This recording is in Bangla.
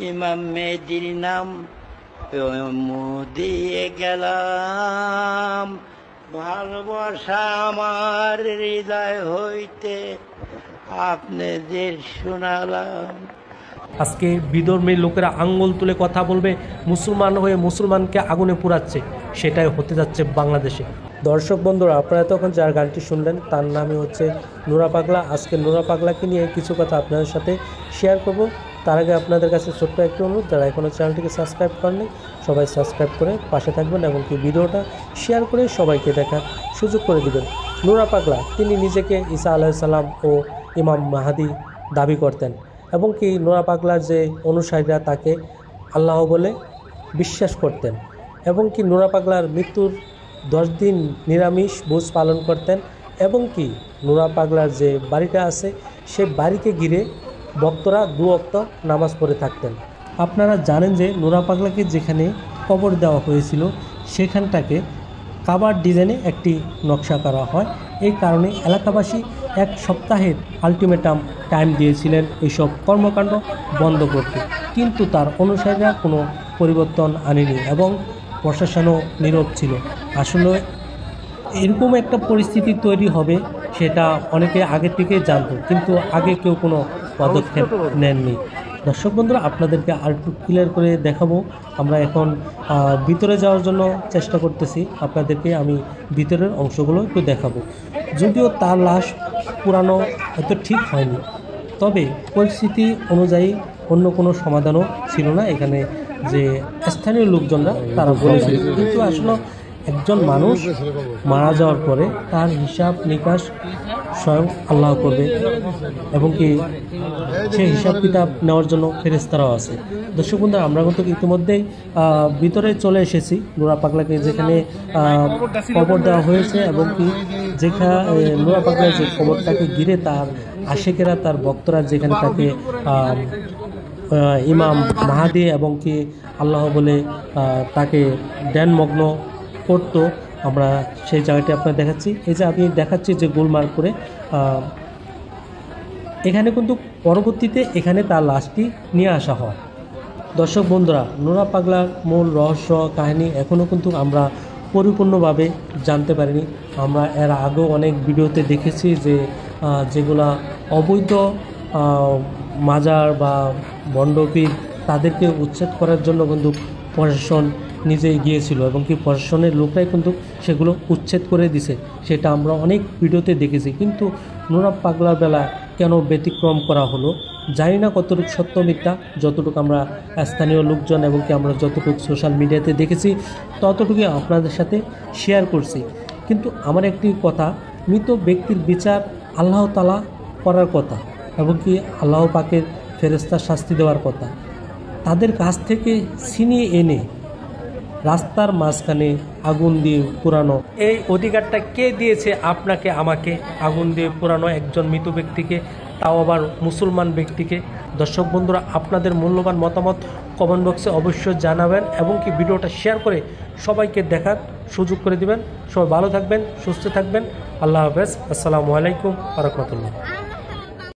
ইমাম মেহেদির নাম দিয়ে গেলাম, ভালোবাসা আমার হৃদয় হইতে আপনাদের শোনালাম। আজকে বিধর্মী লোকেরা আঙ্গুল তুলে কথা বলবে, মুসলমান হয়ে মুসলমানকে আগুনে পোড়াচ্ছে, সেটাই হতে যাচ্ছে বাংলাদেশে। দর্শক বন্ধুরা, আপনারা তখন যার গানটি শুনলেন তার নামই হচ্ছে নুরা পাগলা। আজকে নুরা পাগলাকে নিয়ে কিছু কথা আপনাদের সাথে শেয়ার করব। তার আগে আপনাদের কাছে ছোট্ট একটি অনুরোধ, যারা এখনও চ্যানেলটিকে সাবস্ক্রাইব করেননি সবাই সাবস্ক্রাইব করে পাশে থাকবেন এবং কি ভিডিওটা শেয়ার করে সবাইকে দেখার সুযোগ করে দিবেন। নুরা পাগলা তিনি নিজেকে ঈসা আলাইহিস সালাম ও ইমাম মাহাদি দাবি করতেন এবং কি নুরা পাগলার যে অনুসারীরা তাকে আল্লাহ বলে বিশ্বাস করতেন এবং কি নুরা পাগলার মৃত্যুর 10 দিন নিরামিষ ভোজ পালন করতেন এবং কি নুরা পাগলার যে বাড়িটা আছে সেই বাড়িকে ঘিরে ভক্তরা 2 ওয়াক্ত নামাজ পড়ে থাকতেন। আপনারা জানেন যে নুরা পাগলাকে যেখানে কবর দেওয়া হয়েছিল সেখানটাকে কাবার ডিজাইনে একটি নকশা করা হয়। এই কারণে এলাকাবাসী 1 সপ্তাহের আলটিমেটাম টাইম দিয়েছিলেন এইসব কর্মকাণ্ড বন্ধ করতে, কিন্তু তার অনুসারীরা কোনো পরিবর্তন আনেনি এবং প্রশাসনও নীরব ছিল। আসলে এরকম একটা পরিস্থিতি তৈরি হবে সেটা অনেকে আগে থেকে জানতো, কিন্তু আগে কেউ কোনো পদক্ষেপ নেননি। দর্শক বন্ধুরা, আপনাদেরকে আর একটু ক্লিয়ার করে দেখাবো। আমরা এখন ভিতরে যাওয়ার জন্য চেষ্টা করতেছি, আপনাদেরকে আমি ভিতরের অংশগুলো একটু দেখাবো। যদিও তার লাশ পুরানো এত ঠিক হয়নি, তবে পরিস্থিতি অনুযায়ী অন্য কোনো সমাধানও ছিল না। এখানে যে স্থানীয় লোকজনরা তারা বলেছিল, কিন্তু আসলে একজন মানুষ মারা যাওয়ার পরে তার হিসাব নিকাশ স্বয়ং আল্লাহ করবে এবং কি সেই হিসাব কিতাব নেওয়ার জন্য ফেরেশতারাও আছে। দর্শক বন্ধুরা, আমরা কিন্তু ইতিমধ্যেই ভিতরে চলে এসেছি নুরা পাগলাকে যেখানে কবর দেওয়া হয়েছে এবং কি যেখানে নুরা পাগলার যে কবরটাকে ঘিরে তার আশেকেরা তার ভক্তরা যেখানে তাকে ইমাম মাহাদি এবং কি আল্লাহ বলে তাকে ধ্যানমগ্ন করতো, আমরা সেই জায়গাটি আপনার দেখাচ্ছি। এই যে আমি দেখাচ্ছি যে গোলমার্ক করে এখানে কিন্তু পরবর্তীতে এখানে তার লাশটি নিয়ে আসা হয়। দর্শক বন্ধুরা, নুরা পাগলার মূল রহস্য কাহিনী এখনও কিন্তু আমরা পরিপূর্ণভাবে জানতে পারিনি। আমরা এর আগেও অনেক ভিডিওতে দেখেছি যে যেগুলা অবৈধ মাজার বা ভণ্ডপীর তাদেরকে উচ্ছেদ করার জন্য কিন্তু প্রশাসন নিজেই গিয়েছিল এবং কি প্রশাসনের লোকরাই কিন্তু সেগুলো উচ্ছেদ করে দিছে, সেটা আমরা অনেক ভিডিওতে দেখেছি। কিন্তু নুরা পাগলার বেলা কেন ব্যতিক্রম করা হলো জানি না, কতটুকু সত্য মিথ্যা, যতটুকু আমরা স্থানীয় লোকজন এবং কি আমরা যতটুকু সোশ্যাল মিডিয়াতে দেখেছি ততটুকুই আপনাদের সাথে শেয়ার করছি। কিন্তু আমার একটি কথা, মৃত ব্যক্তির বিচার আল্লাহ তাআলা করার কথা এবং কি আল্লাহ পাকের ফেরেশতার শাস্তি দেওয়ার কথা। তাদের কাছ থেকে ছিনিয়ে এনে রাস্তার মাঝখানে আগুন দিয়ে পোড়ানো, এই অধিকারটা কে দিয়েছে আপনাকে আমাকে? আগুন দিয়ে পোড়ানো একজন মৃত ব্যক্তিকে, তাও আবার মুসলমান ব্যক্তিকে। দর্শক বন্ধুরা, আপনাদের মূল্যবান মতামত কমেন্ট বক্সে অবশ্যই জানাবেন এবং কি ভিডিওটা শেয়ার করে সবাইকে দেখার সুযোগ করে দিবেন। সবাই ভালো থাকবেন, সুস্থ থাকবেন। আল্লাহ হাফেজ। আসসালামু আলাইকুম ওয়া রাহমাতুল্লাহ।